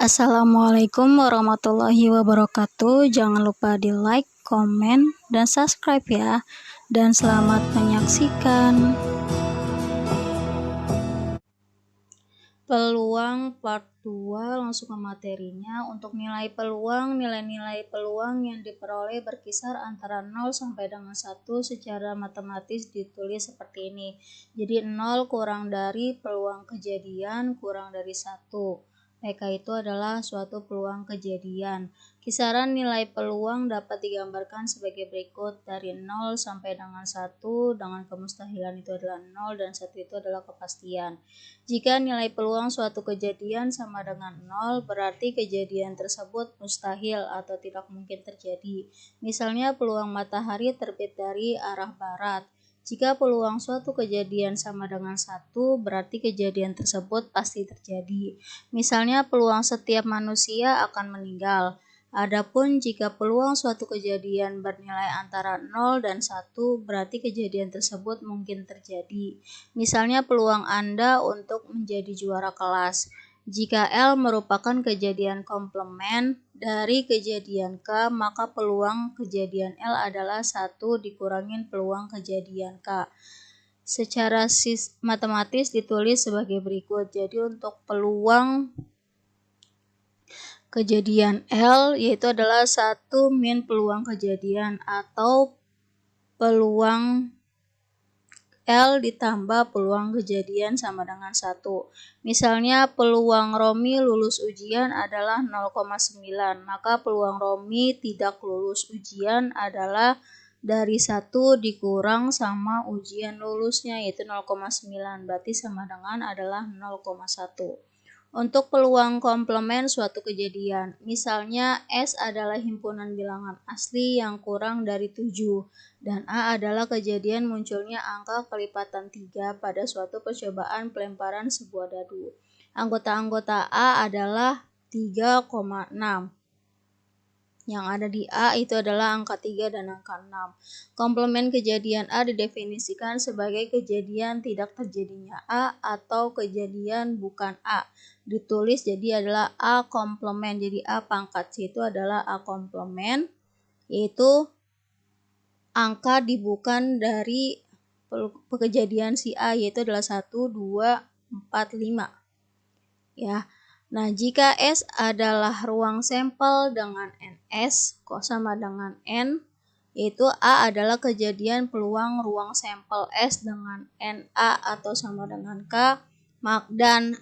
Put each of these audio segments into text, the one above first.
Assalamualaikum warahmatullahi wabarakatuh. Jangan lupa di like, komen, dan subscribe ya. Dan selamat menyaksikan. Peluang part 2, langsung ke materinya. Untuk nilai peluang, nilai-nilai peluang yang diperoleh berkisar antara 0 sampai dengan 1 secara matematis ditulis seperti ini. Jadi 0 kurang dari peluang kejadian kurang dari 1. PK itu adalah suatu peluang kejadian. Kisaran nilai peluang dapat digambarkan sebagai berikut. Dari 0 sampai dengan 1, dengan kemustahilan itu adalah 0 dan 1 itu adalah kepastian. Jika nilai peluang suatu kejadian sama dengan 0, berarti kejadian tersebut mustahil atau tidak mungkin terjadi. Misalnya peluang matahari terbit dari arah barat. Jika peluang suatu kejadian sama dengan 1, berarti kejadian tersebut pasti terjadi. Misalnya peluang setiap manusia akan meninggal. Adapun jika peluang suatu kejadian bernilai antara 0 dan 1, berarti kejadian tersebut mungkin terjadi. Misalnya peluang Anda untuk menjadi juara kelas. Jika L merupakan kejadian komplement dari kejadian K, maka peluang kejadian L adalah 1 dikurangin peluang kejadian K. Secara matematis ditulis sebagai berikut. Jadi untuk peluang kejadian L yaitu adalah 1 min peluang kejadian atau peluang L ditambah peluang kejadian sama dengan 1. Misalnya peluang Romi lulus ujian adalah 0,9, maka peluang Romi tidak lulus ujian adalah dari 1 dikurang sama ujian lulusnya yaitu 0,9, berarti sama dengan adalah 0,1. Untuk peluang komplement suatu kejadian, misalnya S adalah himpunan bilangan asli yang kurang dari 7, dan A adalah kejadian munculnya angka kelipatan 3 pada suatu percobaan pelemparan sebuah dadu. Anggota-anggota A adalah 3,6. Yang ada di A itu adalah angka 3 dan angka 6. Komplement kejadian A didefinisikan sebagai kejadian tidak terjadinya A atau kejadian bukan A. Ditulis jadi adalah A komplement. Jadi A pangkat C itu adalah A komplement, yaitu angka dibukan dari kejadian si A yaitu adalah 1, 2, 4, 5. Ya. Nah, jika S adalah ruang sampel dengan NS sama dengan N, yaitu A adalah kejadian peluang ruang sampel S dengan NA atau sama dengan K, dan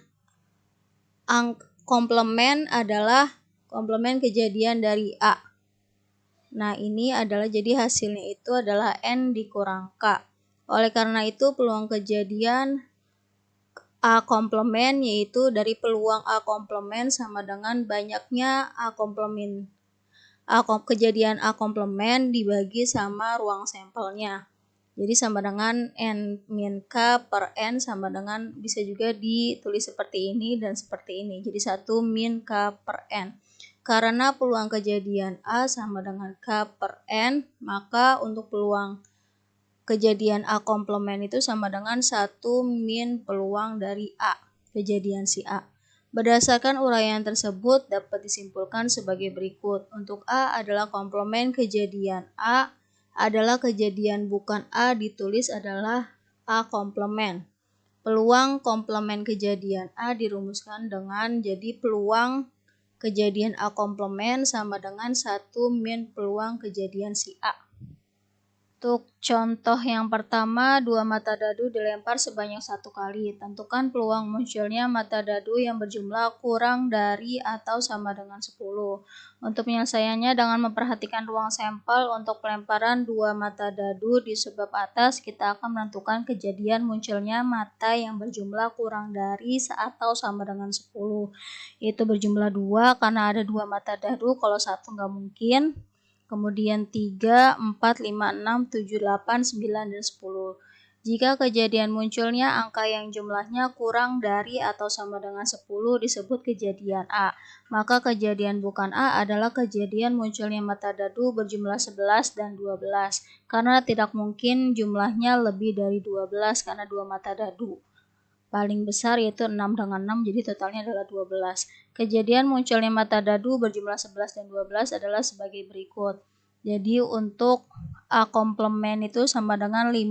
komplement adalah komplement kejadian dari A. Nah, ini adalah jadi hasilnya itu adalah N dikurang K. Oleh karena itu, peluang kejadian A komplement yaitu dari peluang A komplement sama dengan banyaknya kejadian A komplement dibagi sama ruang sampelnya. Jadi sama dengan N min K per N sama dengan bisa juga ditulis seperti ini dan seperti ini. Jadi 1 min K per N. Karena peluang kejadian A sama dengan K per N, maka untuk peluang kejadian A komplement itu sama dengan 1 min peluang dari A, kejadian si A. Berdasarkan uraian tersebut dapat disimpulkan sebagai berikut. Untuk A adalah komplement kejadian A adalah kejadian bukan A ditulis adalah A komplement. Peluang komplement kejadian A dirumuskan dengan jadi peluang kejadian A komplement sama dengan 1 min peluang kejadian si A. Untuk contoh yang pertama, 2 mata dadu dilempar sebanyak 1 kali. Tentukan peluang munculnya mata dadu yang berjumlah kurang dari atau sama dengan 10. Untuk penyelesaiannya dengan memperhatikan ruang sampel untuk pelemparan 2 mata dadu di subbab atas, kita akan menentukan kejadian munculnya mata yang berjumlah kurang dari atau sama dengan 10. Itu berjumlah 2 karena ada 2 mata dadu, kalau 1 nggak mungkin. Kemudian 3, 4, 5, 6, 7, 8, 9, dan 10. Jika kejadian munculnya angka yang jumlahnya kurang dari atau sama dengan 10 disebut kejadian A. Maka kejadian bukan A adalah kejadian munculnya mata dadu berjumlah 11 dan 12. Karena tidak mungkin jumlahnya lebih dari 12 karena 2 mata dadu. paling besar yaitu 6 dengan 6, jadi totalnya adalah 12. Kejadian munculnya mata dadu berjumlah 11 dan 12 adalah sebagai berikut. Jadi untuk A komplement itu sama dengan 5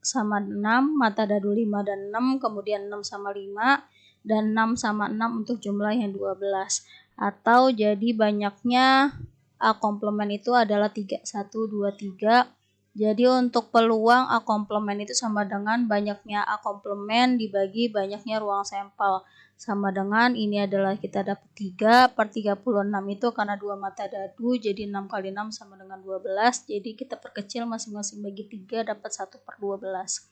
sama 6, mata dadu 5 dan 6, kemudian 6 sama 5, dan 6 sama 6 untuk jumlah yang 12. Atau jadi banyaknya A komplement itu adalah 3, 1, 2, 3. Jadi untuk peluang A komplement itu sama dengan banyaknya A komplement dibagi banyaknya ruang sampel. Sama dengan ini adalah kita dapat 3 per 36 itu karena 2 mata dadu, jadi 6 kali 6 sama dengan 12. Jadi kita perkecil masing-masing bagi 3 dapat 1 per 12.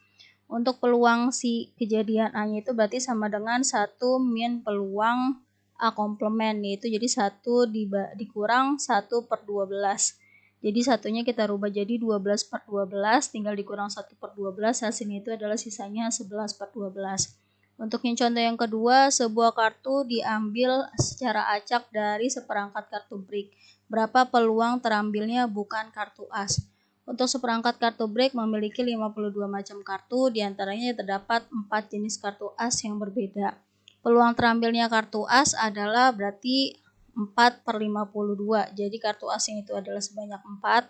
Untuk peluang si kejadian A-nya itu berarti sama dengan 1 min peluang A komplement, yaitu jadi 1 dikurang 1 per 12. Jadi satunya kita rubah jadi 12 per 12, tinggal dikurang 1 per 12, hasilnya itu adalah sisanya 11 per 12. Untuk yang contoh yang kedua, sebuah kartu diambil secara acak dari seperangkat kartu break. Berapa peluang terambilnya bukan kartu as? Untuk seperangkat kartu break memiliki 52 macam kartu, diantaranya terdapat 4 jenis kartu as yang berbeda. Peluang terambilnya kartu as adalah berarti 4 per 52, jadi kartu asing itu adalah sebanyak 4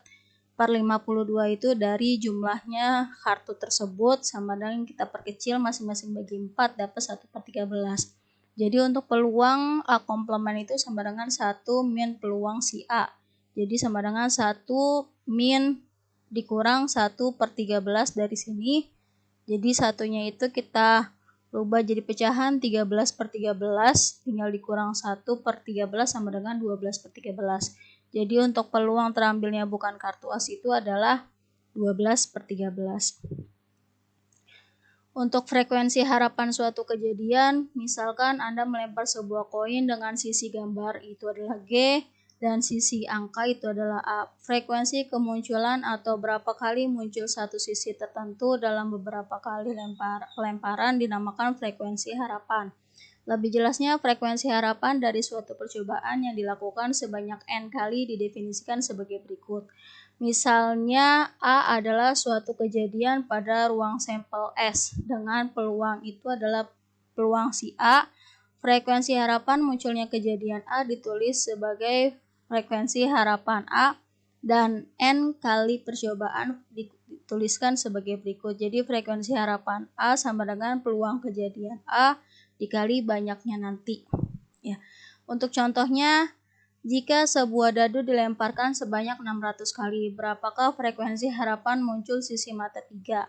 per 52 itu dari jumlahnya kartu tersebut, sama dengan kita perkecil masing-masing bagi 4 dapat 1 per 13. Jadi untuk peluang A komplement itu sama dengan 1 min peluang si A, jadi sama dengan 1 min dikurang 1 per 13 dari sini. Jadi satunya itu kita rubah jadi pecahan 13 per 13, tinggal dikurang 1 per 13 sama dengan 12 per 13. Jadi untuk peluang terambilnya bukan kartu as itu adalah 12 per 13. Untuk frekuensi harapan suatu kejadian, misalkan Anda melempar sebuah koin dengan sisi gambar itu adalah G dan sisi angka itu adalah A. Frekuensi kemunculan atau berapa kali muncul satu sisi tertentu dalam beberapa kali pelemparan dinamakan frekuensi harapan. Lebih jelasnya, frekuensi harapan dari suatu percobaan yang dilakukan sebanyak N kali didefinisikan sebagai berikut. Misalnya, A adalah suatu kejadian pada ruang sampel S dengan peluang itu adalah peluang si A. Frekuensi harapan munculnya kejadian A ditulis sebagai frekuensi harapan A dan N kali percobaan dituliskan sebagai berikut. Jadi frekuensi harapan A sama dengan peluang kejadian A dikali banyaknya nanti. Ya. Untuk contohnya, jika sebuah dadu dilemparkan sebanyak 600 kali, berapakah frekuensi harapan muncul sisi mata 3?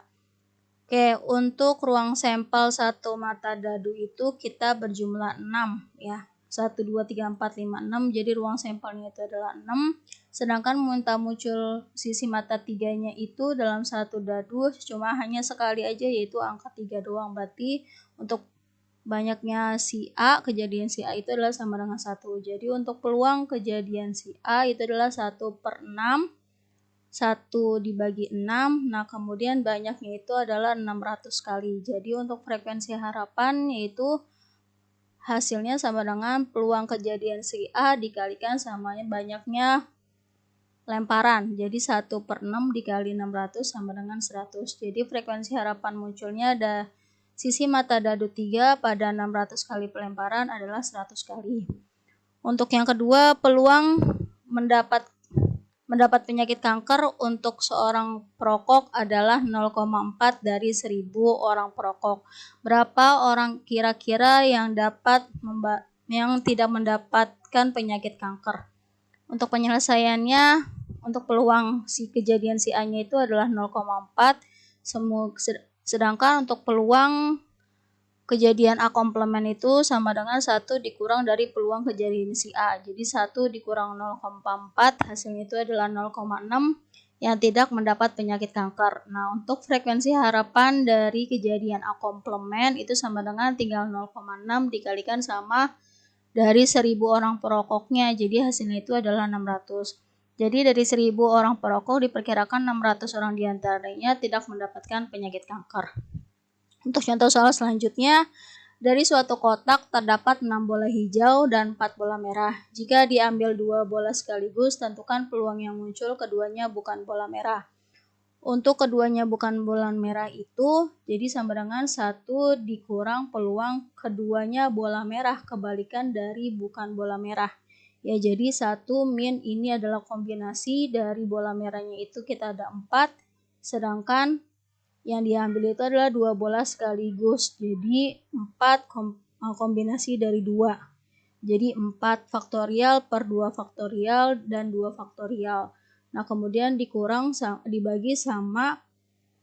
Oke, untuk ruang sampel satu mata dadu itu kita berjumlah 6 ya. 1, 2, 3, 4, 5, 6, jadi ruang sampelnya itu adalah 6. Sedangkan muncul sisi mata 3-nya itu dalam satu dadu cuma hanya sekali aja, yaitu angka 3 doang. Berarti untuk banyaknya si A, kejadian si A itu adalah sama dengan 1. Jadi untuk peluang kejadian si A itu adalah 1 per 6, 1 dibagi 6, nah kemudian banyaknya itu adalah 600 kali. Jadi untuk frekuensi harapan yaitu hasilnya sama dengan peluang kejadian si A dikalikan sama banyaknya lemparan. Jadi 1 per 6 dikali 600 sama dengan 100. Jadi frekuensi harapan munculnya ada sisi mata dadu 3 pada 600 kali pelemparan adalah 100 kali. Untuk yang kedua, peluang mendapat penyakit kanker untuk seorang perokok adalah 0,4 dari 1000 orang perokok. Berapa orang kira-kira yang tidak mendapatkan penyakit kanker? Untuk penyelesaiannya, untuk peluang si kejadian si A-nya itu adalah 0,4. Sedangkan untuk peluang kejadian A komplement itu sama dengan 1 dikurang dari peluang kejadian si A. Jadi 1 dikurang 0,4 hasilnya itu adalah 0,6 yang tidak mendapat penyakit kanker. Nah, untuk frekuensi harapan dari kejadian A komplement itu sama dengan tinggal 0,6 dikalikan sama dari 1000 orang perokoknya. Jadi hasilnya itu adalah 600. Jadi dari 1000 orang perokok diperkirakan 600 orang diantaranya tidak mendapatkan penyakit kanker. Untuk contoh soal selanjutnya, dari suatu kotak terdapat 6 bola hijau dan 4 bola merah. Jika diambil 2 bola sekaligus, tentukan peluang yang muncul keduanya bukan bola merah. Untuk keduanya bukan bola merah itu, jadi sama dengan 1 dikurang peluang keduanya bola merah, kebalikan dari bukan bola merah. Ya, jadi 1 min ini adalah kombinasi dari bola merahnya itu kita ada 4, sedangkan yang diambil itu adalah 2 bola sekaligus. Jadi 4 kombinasi dari 2. Jadi 4 faktorial per 2 faktorial dan 2 faktorial. Nah, kemudian dibagi sama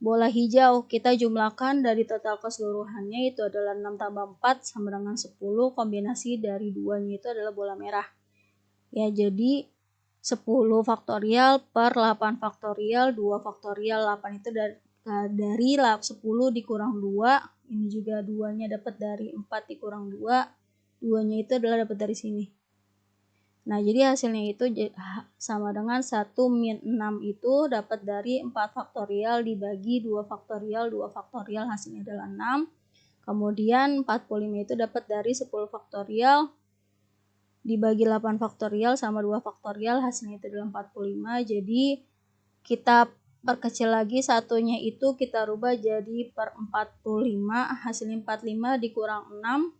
bola hijau. Kita jumlahkan dari total keseluruhannya itu adalah 6 tambah 4 sama dengan 10. Kombinasi dari 2-nya itu adalah bola merah. Ya, jadi 10 faktorial per 8 faktorial, 2 faktorial. 8 itu dari 10 dikurang 2. Ini juga 2-nya dapat dari 4 dikurang 2. 2-nya itu adalah dapat dari sini. Nah, jadi hasilnya itu sama dengan 1 min 6 itu dapat dari 4 faktorial dibagi 2 faktorial, 2 faktorial hasilnya adalah 6. Kemudian 45 itu dapat dari 10 faktorial dibagi 8 faktorial sama 2 faktorial hasilnya itu adalah 45. Jadi kita perkecil lagi satunya itu kita rubah jadi per 45, hasilnya 45 dikurang 6.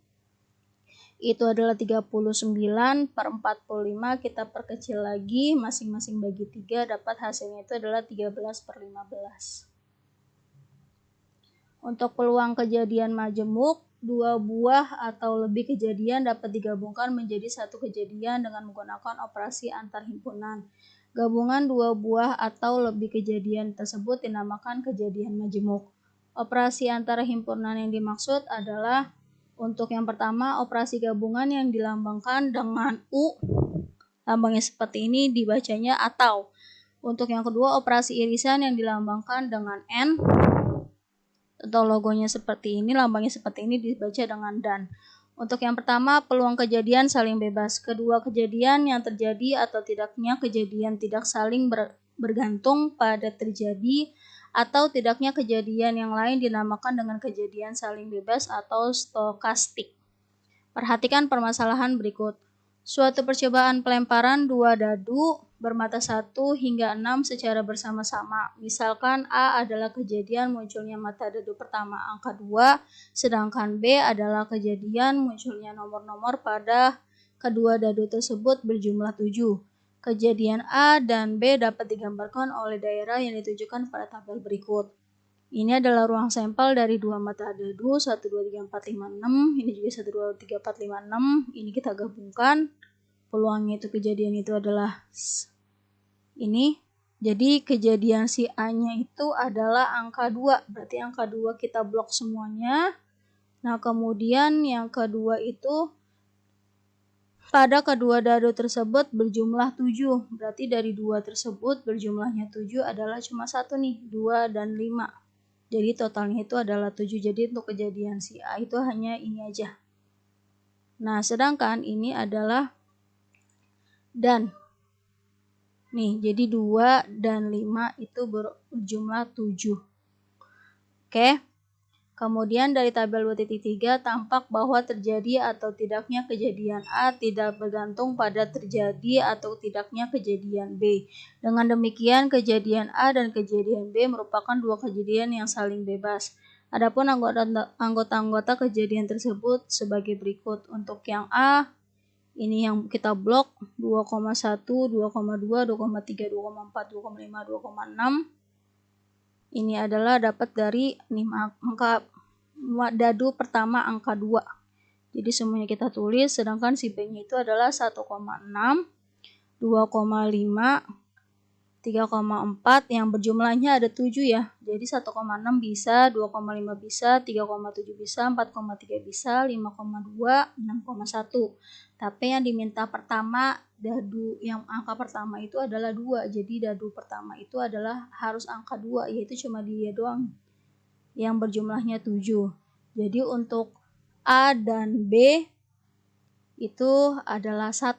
Itu adalah 39 per 45, kita perkecil lagi, masing-masing bagi 3, dapat hasilnya itu adalah 13 per 15. Untuk peluang kejadian majemuk, 2 buah atau lebih kejadian dapat digabungkan menjadi 1 kejadian dengan menggunakan operasi antar himpunan. Gabungan 2 buah atau lebih kejadian tersebut dinamakan kejadian majemuk. Operasi antara himpunan yang dimaksud adalah untuk yang pertama, operasi gabungan yang dilambangkan dengan U, lambangnya seperti ini dibacanya atau. Untuk yang kedua, operasi irisan yang dilambangkan dengan N, atau logonya seperti ini, lambangnya seperti ini dibaca dengan dan. Untuk yang pertama, peluang kejadian saling bebas. Kedua kejadian yang terjadi atau tidaknya kejadian tidak saling bergantung pada terjadi atau tidaknya kejadian yang lain dinamakan dengan kejadian saling bebas atau stokastik. Perhatikan permasalahan berikut. Suatu percobaan pelemparan 2 dadu bermata 1 hingga 6 secara bersama-sama. Misalkan A adalah kejadian munculnya mata dadu pertama angka 2, sedangkan B adalah kejadian munculnya nomor-nomor pada kedua dadu tersebut berjumlah 7. Kejadian A dan B dapat digambarkan oleh daerah yang ditujukan pada tabel berikut. Ini adalah ruang sampel dari 2 mata dadu, 1, 2, 3, 4, 5, 6. Ini juga 1, 2, 3, 4, 5, 6. Ini kita gabungkan. Peluangnya itu kejadian itu adalah ini. Jadi kejadian si A-nya itu adalah angka 2. Berarti angka 2 kita blok semuanya. Nah, kemudian yang kedua itu pada kedua dadu tersebut berjumlah 7. Berarti dari 2 tersebut berjumlahnya 7 adalah cuma 1 nih, 2 dan 5. Jadi totalnya itu adalah 7. Jadi untuk kejadian si A itu hanya ini aja. Nah, sedangkan ini adalah dan. Nih, jadi 2 dan 5 itu berjumlah 7. Oke. Kemudian dari tabel 2.3 tampak bahwa terjadi atau tidaknya kejadian A tidak bergantung pada terjadi atau tidaknya kejadian B. Dengan demikian kejadian A dan kejadian B merupakan 2 kejadian yang saling bebas. Adapun anggota-anggota kejadian tersebut sebagai berikut. Untuk yang A, ini yang kita blok 2,1, 2,2, 2,3, 2,4, 2,5, 2,6. Ini adalah dapat dari angka dadu pertama angka 2. Jadi semuanya kita tulis, sedangkan si B-nya itu adalah 1,6, 2,5, 3,4 yang berjumlahnya ada 7 ya. Jadi 1,6 bisa, 2,5 bisa, 3,7 bisa, 4,3 bisa, 5,2, 6,1. Tapi yang diminta pertama, dadu yang angka pertama itu adalah 2. Jadi dadu pertama itu adalah harus angka 2, yaitu cuma dia doang yang berjumlahnya 7. Jadi untuk A dan B itu adalah 1.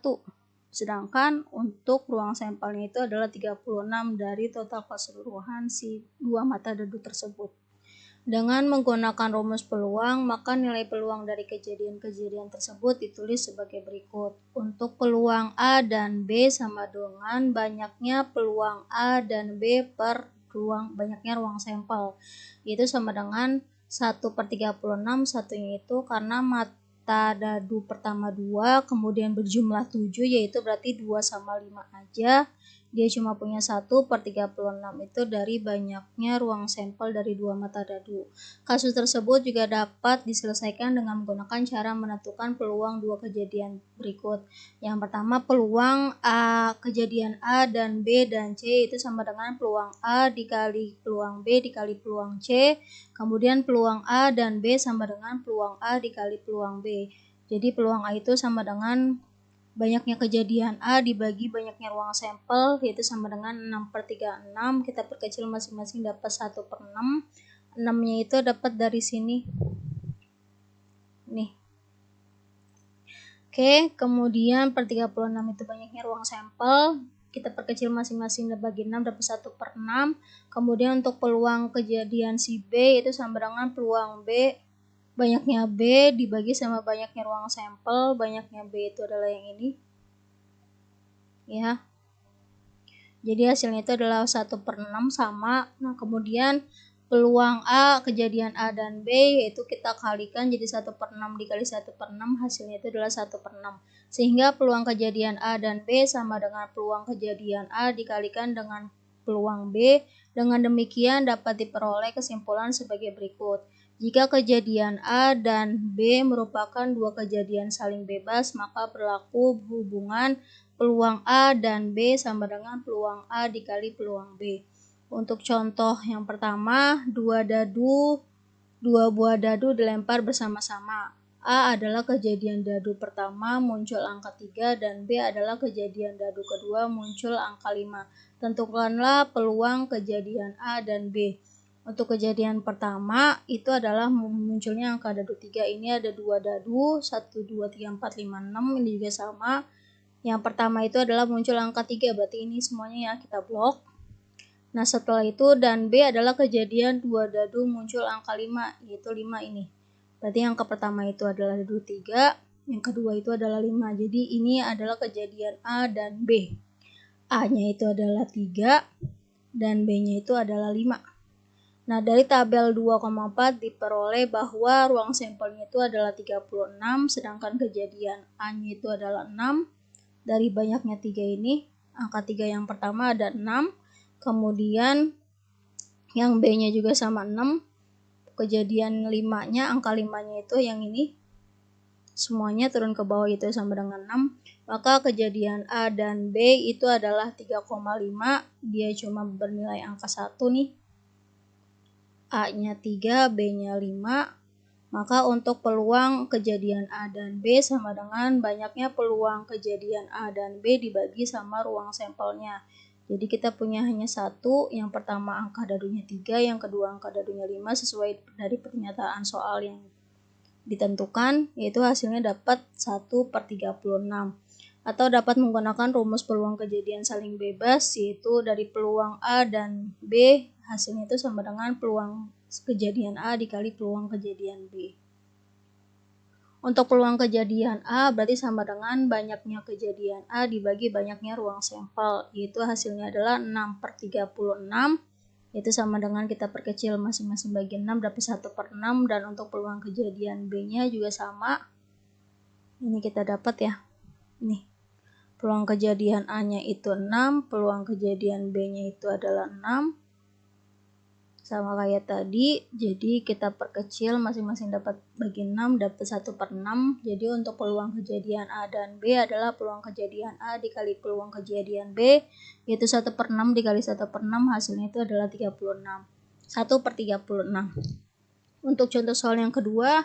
Sedangkan untuk ruang sampelnya itu adalah 36 dari total keseluruhan si 2 mata dadu tersebut. Dengan menggunakan rumus peluang, maka nilai peluang dari kejadian-kejadian tersebut ditulis sebagai berikut. Untuk peluang A dan B sama dengan banyaknya peluang A dan B per banyaknya ruang sampel. Itu sama dengan 1/36, satunya itu karena mata dadu pertama 2, kemudian berjumlah 7, yaitu berarti 2 sama 5 aja. Dia cuma punya 1/36 itu dari banyaknya ruang sampel dari 2 mata dadu. Kasus tersebut juga dapat diselesaikan dengan menggunakan cara menentukan peluang 2 kejadian berikut. Yang pertama, peluang kejadian A dan B dan C itu sama dengan peluang A dikali peluang B dikali peluang C. Kemudian peluang A dan B sama dengan peluang A dikali peluang B. Jadi peluang A itu sama dengan banyaknya kejadian A dibagi banyaknya ruang sampel, yaitu sama dengan 6/36. Kita perkecil masing-masing dapat 1/6. 6-nya itu dapat dari sini. Nih. Oke, kemudian per 36 itu banyaknya ruang sampel. Kita perkecil masing-masing bagi 6 dapat 1/6. Kemudian untuk peluang kejadian si B itu sama dengan peluang B, banyaknya B dibagi sama banyaknya ruang sampel. Banyaknya B itu adalah yang ini. Ya. Jadi hasilnya itu adalah 1/6 sama. Nah, kemudian peluang A, kejadian A dan B yaitu kita kalikan jadi 1/6 dikali 1/6, hasilnya itu adalah 1/6. Sehingga peluang kejadian A dan B sama dengan peluang kejadian A dikalikan dengan peluang B. Dengan demikian dapat diperoleh kesimpulan sebagai berikut. Jika kejadian A dan B merupakan dua kejadian saling bebas, maka berlaku hubungan peluang A dan B sama dengan peluang A dikali peluang B. Untuk contoh yang pertama, dua buah dadu dilempar bersama-sama. A adalah kejadian dadu pertama, muncul angka 3, dan B adalah kejadian dadu kedua, muncul angka 5. Tentukanlah peluang kejadian A dan B. Untuk kejadian pertama, itu adalah munculnya angka dadu 3. Ini ada 2 dadu, 1, 2, 3, 4, 5, 6, ini juga sama. Yang pertama itu adalah muncul angka 3, berarti ini semuanya ya kita blok. Nah, setelah itu dan B adalah kejadian 2 dadu muncul angka 5, yaitu 5 ini. Berarti angka pertama itu adalah dadu 3, yang kedua itu adalah 5. Jadi ini adalah kejadian A dan B. A-nya itu adalah 3 dan B-nya itu adalah 5. Nah, dari tabel 2,4 diperoleh bahwa ruang sampelnya itu adalah 36, sedangkan kejadian A-nya itu adalah 6. Dari banyaknya 3 ini, angka 3 yang pertama ada 6, kemudian yang B-nya juga sama 6, kejadian 5-nya, angka 5-nya itu yang ini, semuanya turun ke bawah itu sama dengan 6, maka kejadian A dan B itu adalah 3,5, dia cuma bernilai angka 1 nih, A-nya 3, B-nya 5, maka untuk peluang kejadian A dan B sama dengan banyaknya peluang kejadian A dan B dibagi sama ruang sampelnya. Jadi kita punya hanya satu, yang pertama angka dadunya 3, yang kedua angka dadunya 5, sesuai dari pernyataan soal yang ditentukan, yaitu hasilnya dapat 1/36. Atau dapat menggunakan rumus peluang kejadian saling bebas, yaitu dari peluang A dan B, hasilnya itu sama dengan peluang kejadian A dikali peluang kejadian B. Untuk peluang kejadian A berarti sama dengan banyaknya kejadian A dibagi banyaknya ruang sampel, yaitu hasilnya adalah 6/36, yaitu sama dengan kita perkecil masing-masing bagi 6 dapat 1/6, dan untuk peluang kejadian B-nya juga sama. Ini kita dapat ya. Nih. Peluang kejadian A-nya itu 6, peluang kejadian B-nya itu adalah 6. Sama kayak tadi, jadi kita perkecil masing-masing dapat bagi 6, dapat 1/6. Jadi untuk peluang kejadian A dan B adalah peluang kejadian A dikali peluang kejadian B, yaitu 1/6 dikali 1/6, hasilnya itu adalah 36. 1/36. Untuk contoh soal yang kedua,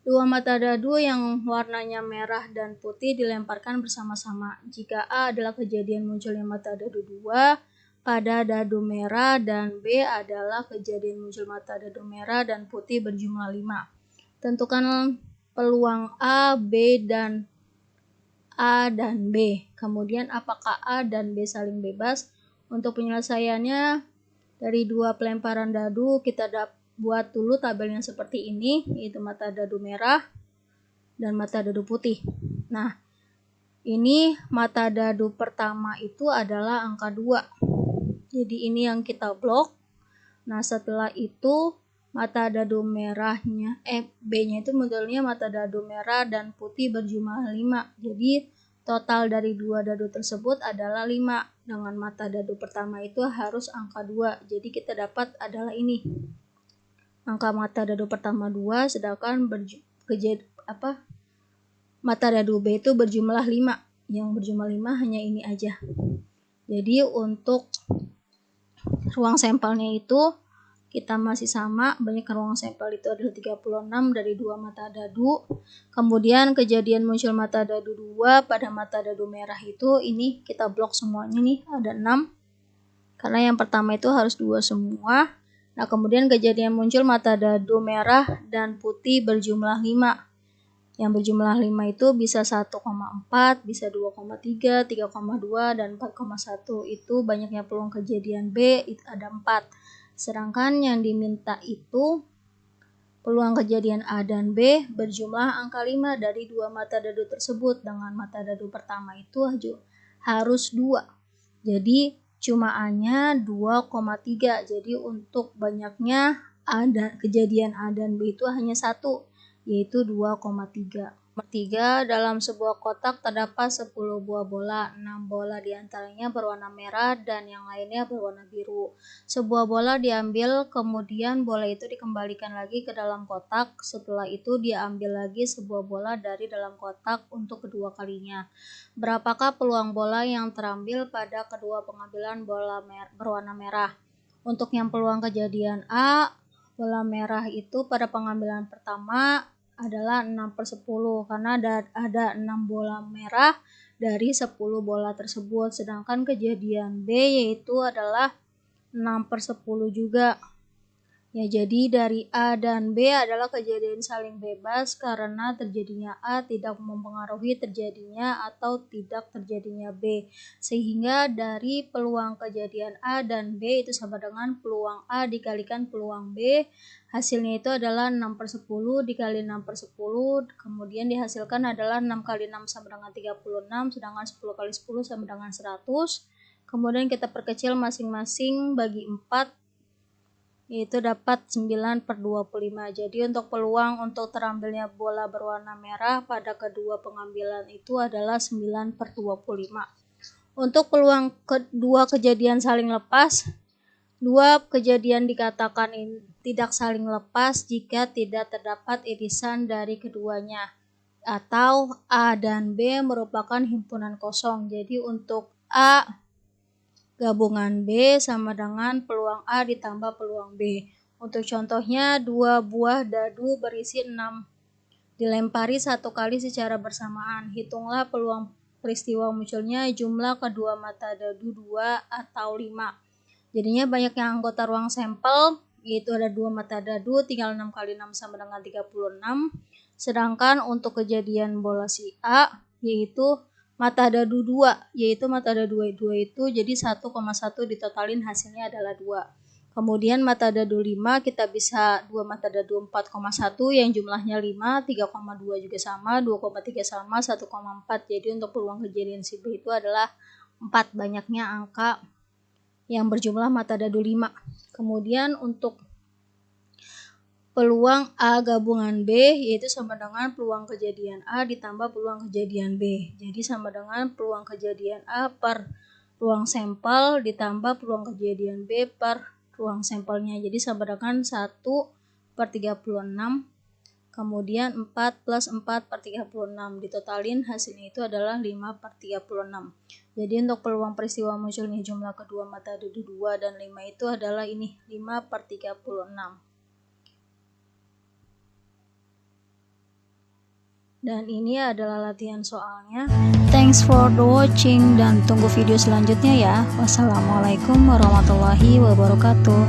dua mata dadu yang warnanya merah dan putih dilemparkan bersama-sama. Jika A adalah kejadian munculnya mata dadu 2 pada dadu merah dan B adalah kejadian muncul mata dadu merah dan putih berjumlah 5. Tentukan peluang A, B, dan A dan B. Kemudian apakah A dan B saling bebas? Untuk penyelesaiannya dari dua pelemparan dadu kita buat dulu tabelnya seperti ini, yaitu mata dadu merah dan mata dadu putih. Nah, ini mata dadu pertama itu adalah angka 2. Jadi ini yang kita blok. Nah, setelah itu mata dadu merahnya, B-nya itu modelnya mata dadu merah dan putih berjumlah 5. Jadi total dari dua dadu tersebut adalah 5. Dengan mata dadu pertama itu harus angka 2. Jadi kita dapat adalah ini. Angka mata dadu pertama 2, sedangkan mata dadu B itu berjumlah 5. Yang berjumlah 5 hanya ini aja. Jadi untuk ruang sampelnya itu kita masih sama, banyakkan ruang sampel itu adalah 36 dari 2 mata dadu. Kemudian kejadian muncul mata dadu 2 pada mata dadu merah itu, ini kita blok semuanya nih, ada 6. Karena yang pertama itu harus 2 semua. Nah, kemudian kejadian muncul mata dadu merah dan putih berjumlah 5. Yang berjumlah 5 itu bisa 1,4, bisa 2,3, 3,2, dan 4,1. Itu banyaknya peluang kejadian B, itu ada 4. Sedangkan yang diminta itu peluang kejadian A dan B berjumlah angka 5 dari 2 mata dadu tersebut. Dengan mata dadu pertama itu harus 2. Jadi cuma A-nya 2,3. Jadi untuk banyaknya kejadian A dan B itu hanya 1, yaitu 2,3. Nomor 3, dalam sebuah kotak terdapat 10 buah bola. 6 bola diantaranya berwarna merah dan yang lainnya berwarna biru. Sebuah bola diambil, kemudian bola itu dikembalikan lagi ke dalam kotak. Setelah itu diambil lagi sebuah bola dari dalam kotak untuk kedua kalinya. Berapakah peluang bola yang terambil pada kedua pengambilan bola berwarna merah? Untuk yang peluang kejadian A, bola merah itu pada pengambilan pertama adalah 6/10 karena ada 6 bola merah dari 10 bola tersebut. Sedangkan kejadian B yaitu adalah 6/10 juga. Ya, jadi dari A dan B adalah kejadian saling bebas karena terjadinya A tidak mempengaruhi terjadinya atau tidak terjadinya B. Sehingga dari peluang kejadian A dan B itu sama dengan peluang A dikalikan peluang B. Hasilnya itu adalah 6/10 dikali 6/10, kemudian dihasilkan adalah 6 kali 6 sama dengan 36, sedangkan 10 kali 10 sama dengan 100. Kemudian kita perkecil masing-masing bagi 4, yaitu dapat 9/25. Jadi untuk peluang untuk terambilnya bola berwarna merah pada kedua pengambilan itu adalah 9/25. Untuk peluang kedua kejadian saling lepas, dua kejadian dikatakan tidak saling lepas jika tidak terdapat irisan dari keduanya, atau A dan B merupakan himpunan kosong. Jadi untuk A gabungan B sama dengan peluang A ditambah peluang B. Untuk contohnya, 2 buah dadu berisi 6 dilempari 1 kali secara bersamaan. Hitunglah peluang peristiwa munculnya jumlah kedua mata dadu 2 atau 5. Jadinya banyaknya anggota ruang sampel, yaitu ada 2 mata dadu, tinggal 6 kali 6 sama dengan 36. Sedangkan untuk kejadian bola si A, yaitu mata dadu 2, yaitu mata dadu 2 itu jadi 1,1 ditotalin hasilnya adalah 2. Kemudian mata dadu 5 kita bisa 2 mata dadu 4,1 yang jumlahnya 5, 3,2 juga sama, 2,3 sama, 1,4. Jadi untuk peluang kejadian si B itu adalah 4, banyaknya angka yang berjumlah mata dadu 5. Kemudian untuk peluang A gabungan B yaitu sama dengan peluang kejadian A ditambah peluang kejadian B. Jadi sama dengan peluang kejadian A per ruang sampel ditambah peluang kejadian B per ruang sampelnya. Jadi sama dengan 1/36. Kemudian 4 plus 4/36. Ditotalin hasilnya itu adalah 5/36. Jadi untuk peluang peristiwa munculnya jumlah kedua mata dadu 2 dan 5 itu adalah ini 5/36. Dan ini adalah latihan soalnya. Thanks for the watching dan tunggu video selanjutnya ya. Wassalamualaikum warahmatullahi wabarakatuh.